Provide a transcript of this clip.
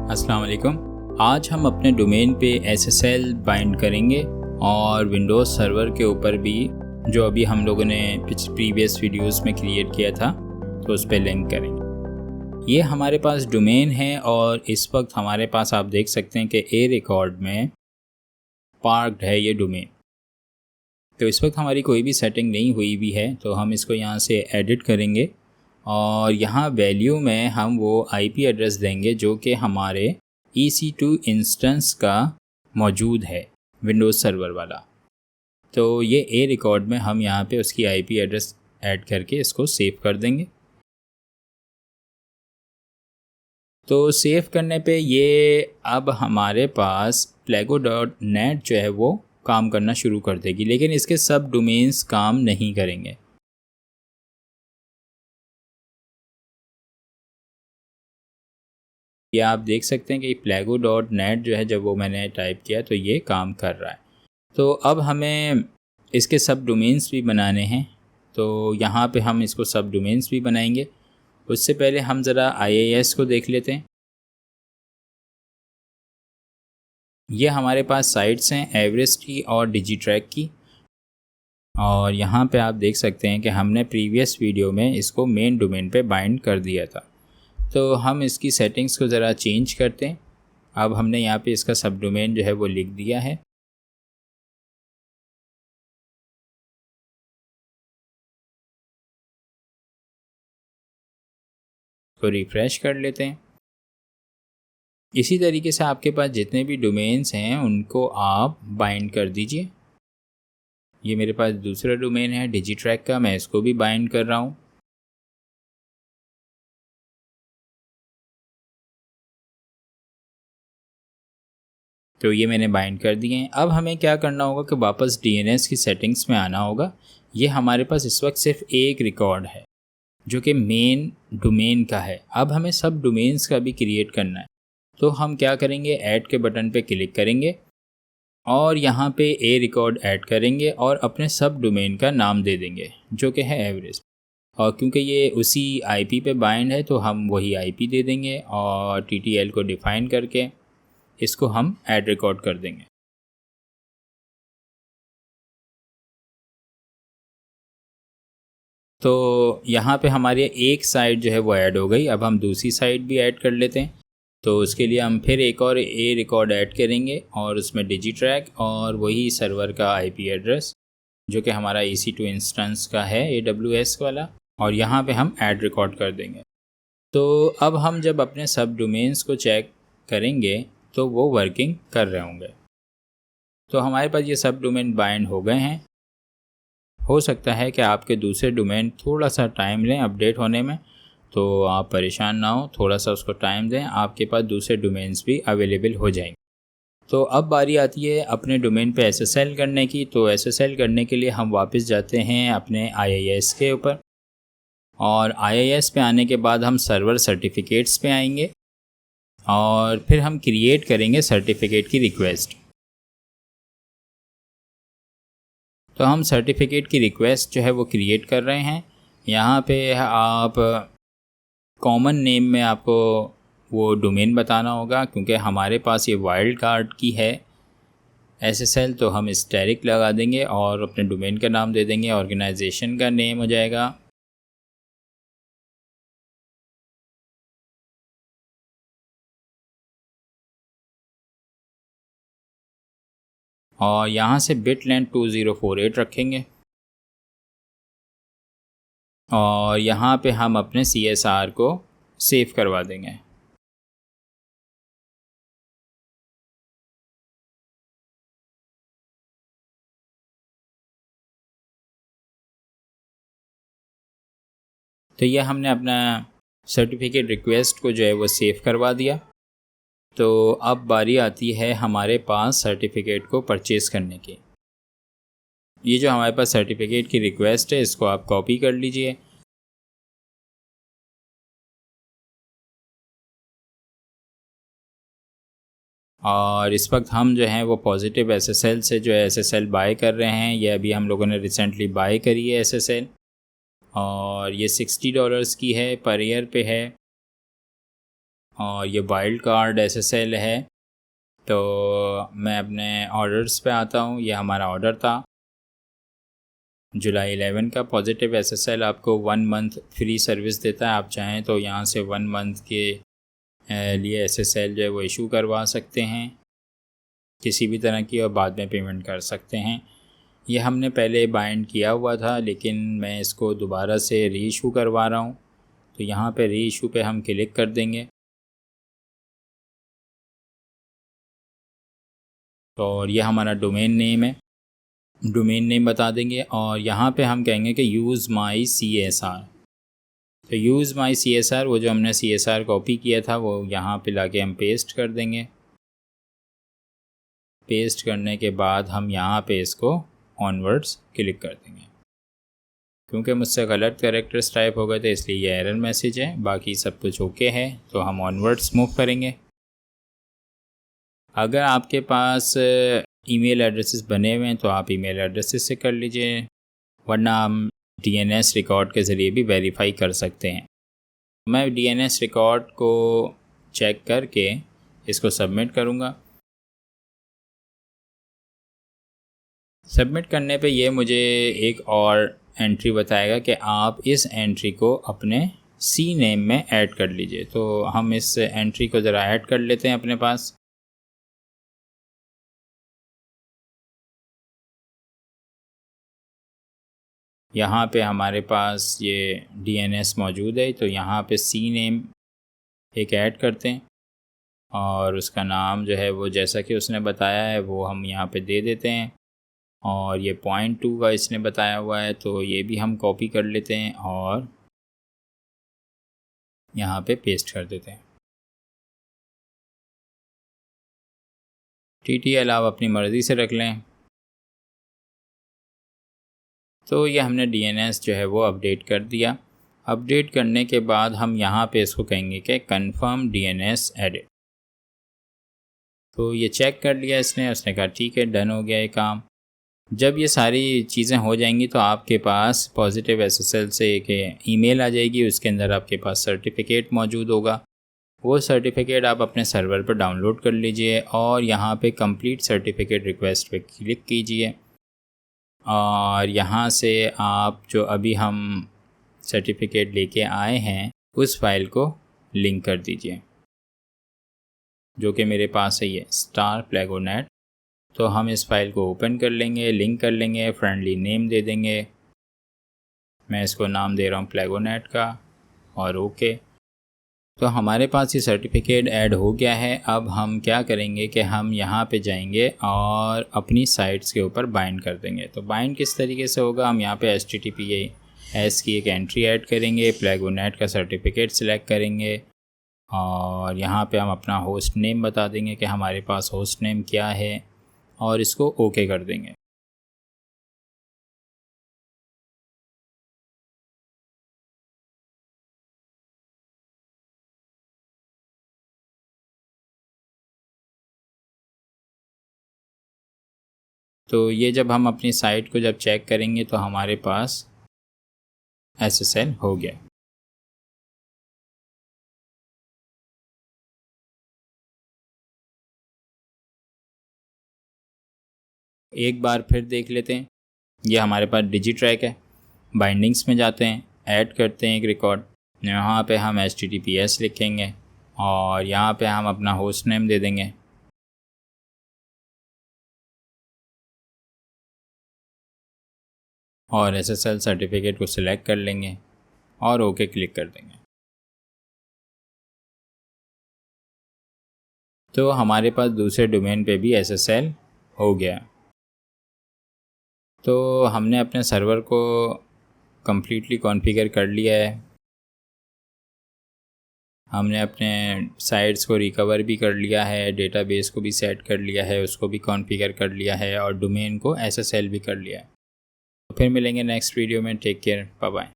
अस्सलाम वालेकुम। आज हम अपने डोमेन पे SSL बाइंड करेंगे और विंडोज़ सर्वर के ऊपर भी जो अभी हम लोगों ने प्रीवियस वीडियोस में क्रिएट किया था तो उस पर लिंक करेंगे। ये हमारे पास डोमेन है और इस वक्त हमारे पास आप देख सकते हैं कि ए रिकॉर्ड में पार्क्ड है ये डोमेन। तो इस वक्त हमारी कोई भी सेटिंग नहीं हुई भी है तो हम इसको यहाँ से एडिट करेंगे और यहाँ वैल्यू में हम वो IP एड्रेस देंगे जो कि हमारे EC2 इंस्टेंस का मौजूद है विंडोज़ सर्वर वाला। तो ये ए रिकॉर्ड में हम यहाँ पे उसकी IP एड्रेस ऐड करके इसको सेव कर देंगे। तो सेव करने पे ये अब हमारे पास plago.net जो है वो काम करना शुरू कर देगी, लेकिन इसके सब डोमेन्स काम नहीं करेंगे। ये आप देख सकते हैं कि plago.net जो है जब वो मैंने टाइप किया तो ये काम कर रहा है। तो अब हमें इसके सब डोमेन्स भी बनाने हैं, तो यहाँ पे हम इसको सब डोमेन्स भी बनाएंगे। उससे पहले हम ज़रा IIS को देख लेते हैं। ये हमारे पास साइट्स हैं एवरेस्ट की और डिजीट्रैक की, और यहाँ पे आप देख सकते हैं कि हमने प्रीवियस वीडियो में इसको मेन डोमेन पे बाइंड कर दिया था। तो हम इसकी सेटिंग्स को ज़रा चेंज करते हैं। अब हमने यहाँ पे इसका सब डोमेन जो है वो लिख दिया है। तो रिफ़्रेश कर लेते हैं। इसी तरीके से आपके पास जितने भी डोमेन्स हैं उनको आप बाइंड कर दीजिए। ये मेरे पास दूसरा डोमेन है डिजीट्रैक का, मैं इसको भी बाइंड कर रहा हूँ। तो ये मैंने बाइंड कर दिए हैं। अब हमें क्या करना होगा कि वापस DNS की सेटिंग्स में आना होगा। ये हमारे पास इस वक्त सिर्फ एक रिकॉर्ड है जो कि मेन डोमेन का है। अब हमें सब डोमेन्स का भी क्रिएट करना है। तो हम क्या करेंगे, ऐड के बटन पे क्लिक करेंगे और यहाँ पे ए रिकॉर्ड ऐड करेंगे और अपने सब डोमेन का नाम दे देंगे जो कि है एवरेस्ट। और क्योंकि ये उसी IP पे बाइंड है तो हम वही IP दे देंगे और TTL को डिफ़ाइन करके इसको हम ऐड रिकॉर्ड कर देंगे। तो यहाँ पे हमारी एक साइट जो है वो ऐड हो गई। अब हम दूसरी साइट भी ऐड कर लेते हैं। तो उसके लिए हम फिर एक और ए रिकॉर्ड ऐड करेंगे और उसमें डिजीट्रैक और वही सर्वर का IP एड्रेस जो कि हमारा EC2 इंस्टेंस का है AWS वाला, और यहाँ पे हम ऐड रिकॉर्ड कर देंगे। तो अब हम जब अपने सब डोमेन्स को चेक करेंगे तो वो वर्किंग कर रहे होंगे। तो हमारे पास ये सब डोमेन बाइंड हो गए हैं। हो सकता है कि आपके दूसरे डोमेन थोड़ा सा टाइम लें अपडेट होने में, तो आप परेशान ना हो, थोड़ा सा उसको टाइम दें, आपके पास दूसरे डोमेन्स भी अवेलेबल हो जाएंगे। तो अब बारी आती है अपने डोमेन पे SSL करने की। तो SSL करने के लिए हम वापस जाते हैं अपने IIS के ऊपर, और IIS पे आने के बाद हम सर्वर सर्टिफिकेट्स पे आएंगे और फिर हम क्रिएट करेंगे सर्टिफिकेट की रिक्वेस्ट। तो हम सर्टिफिकेट की रिक्वेस्ट जो है वो क्रिएट कर रहे हैं। यहाँ पे आप कॉमन नेम में आपको वो डोमेन बताना होगा, क्योंकि हमारे पास ये वाइल्ड कार्ड की है SSL, तो हम स्टैटिक लगा देंगे और अपने डोमेन का नाम दे देंगे। ऑर्गेनाइजेशन का नेम हो जाएगा और यहाँ से बिटलैंड 2048 रखेंगे और यहाँ पे हम अपने CSR को सेव करवा देंगे। तो ये हमने अपना सर्टिफिकेट रिक्वेस्ट को जो है वो सेव करवा दिया। तो अब बारी आती है हमारे पास सर्टिफिकेट को परचेज़ करने की। ये जो हमारे पास सर्टिफिकेट की रिक्वेस्ट है इसको आप कॉपी कर लीजिए और इस वक्त हम जो हैं वो पॉजिटिव SSL से जो है SSL बाय कर रहे हैं। ये अभी हम लोगों ने रिसेंटली बाय करी है SSL, और ये $60 की है, पर ईयर पे है। और ये वाइल्ड कार्ड SSL है। तो मैं अपने ऑर्डर्स पे आता हूँ। ये हमारा ऑर्डर था जुलाई 11 का। पॉजिटिव SSL आपको 1 मंथ फ्री सर्विस देता है। आप चाहें तो यहाँ से 1 मंथ के लिए SSL जो है वो इशू करवा सकते हैं किसी भी तरह की, और बाद में पेमेंट कर सकते हैं। ये हमने पहले बाइंड किया हुआ था, लेकिन मैं इसको दोबारा से री इशू करवा रहा हूँ। तो यहाँ पे री इशू पे हम क्लिक कर देंगे, और ये हमारा डोमेन नेम है। डोमेन नेम बता देंगे, और यहाँ पे हम कहेंगे कि यूज़ माई CSR। तो यूज़ माई CSR, वो जो हमने CSR कॉपी किया था वो यहाँ पे लाके हम पेस्ट कर देंगे। पेस्ट करने के बाद हम यहाँ पे इसको ऑनवर्ड्स क्लिक कर देंगे। क्योंकि मुझसे गलत कैरेक्टर्स टाइप हो गए थे इसलिए ये एरर मैसेज है, बाकी सब कुछ ओके है। तो हम ऑनवर्ड्स मूव करेंगे। अगर आपके पास ईमेल एड्रेसेस बने हुए हैं तो आप ईमेल एड्रेसेस से कर लीजिए, वरना हम DNS रिकॉर्ड के ज़रिए भी वेरीफाई कर सकते हैं। मैं DNS रिकॉर्ड को चेक करके इसको सबमिट करूँगा। सबमिट करने पे ये मुझे एक और एंट्री बताएगा कि आप इस एंट्री को अपने CNAME में ऐड कर लीजिए। तो हम इस एंट्री को ज़रा ऐड कर लेते हैं अपने पास। यहाँ पे हमारे पास ये DNS मौजूद है, तो यहाँ पे CNAME एक ऐड करते हैं, और उसका नाम जो है वो जैसा कि उसने बताया है वो हम यहाँ पे दे देते हैं। और ये 0.2 का इसने बताया हुआ है, तो ये भी हम कॉपी कर लेते हैं और यहाँ पे पेस्ट कर देते हैं। TTL आप अपनी मर्ज़ी से रख लें। तो ये हमने DNS जो है वो अपडेट कर दिया। अपडेट करने के बाद हम यहाँ पे इसको कहेंगे कि कंफर्म DNS एडिट। तो ये चेक कर लिया इसने, उसने कहा ठीक है, डन हो गया ये काम। जब ये सारी चीज़ें हो जाएंगी तो आपके पास पॉजिटिव SSL से एक ईमेल आ जाएगी, उसके अंदर आपके पास सर्टिफिकेट मौजूद होगा। वो सर्टिफिकेट आप अपने सर्वर पर डाउनलोड कर लीजिए और यहाँ पे कंप्लीट सर्टिफिकेट रिक्वेस्ट पे क्लिक कीजिए, और यहाँ से आप जो अभी हम सर्टिफिकेट लेके आए हैं उस फाइल को लिंक कर दीजिए, जो कि मेरे पास है ये स्टार प्लेगोनेट। तो हम इस फाइल को ओपन कर लेंगे, लिंक कर लेंगे, फ्रेंडली नेम दे देंगे। मैं इसको नाम दे रहा हूँ प्लेगोनेट का, और ओके। तो हमारे पास ये सर्टिफिकेट ऐड हो गया है। अब हम क्या करेंगे कि हम यहाँ पे जाएंगे और अपनी साइट्स के ऊपर बाइंड कर देंगे। तो बाइंड किस तरीके से होगा, हम यहाँ पे HTTPS की एक एंट्री ऐड करेंगे, प्लेगोनेट का सर्टिफिकेट सिलेक्ट करेंगे, और यहाँ पे हम अपना होस्ट नेम बता देंगे कि हमारे पास होस्ट नेम क्या है, और इसको ओके कर देंगे। तो ये जब हम अपनी साइट को जब चेक करेंगे तो हमारे पास SSL हो गया। एक बार फिर देख लेते हैं। ये हमारे पास डिजिट्रैक है। बाइंडिंग्स में जाते हैं, ऐड करते हैं एक रिकॉर्ड। यहाँ पे हम HTTPS लिखेंगे और यहाँ पे हम अपना होस्ट नेम दे देंगे। और SSL सर्टिफिकेट को सिलेक्ट कर लेंगे और ओके क्लिक कर देंगे। तो हमारे पास दूसरे डोमेन पे भी SSL हो गया। तो हमने अपने सर्वर को कम्प्लीटली कॉन्फ़िगर कर लिया है। हमने अपने साइट्स को रिकवर भी कर लिया है, डेटाबेस को भी सेट कर लिया है, उसको भी कॉन्फ़िगर कर लिया है, और डोमेन को SSL भी कर लिया है। तो फिर मिलेंगे नेक्स्ट वीडियो में। Take care, bye bye.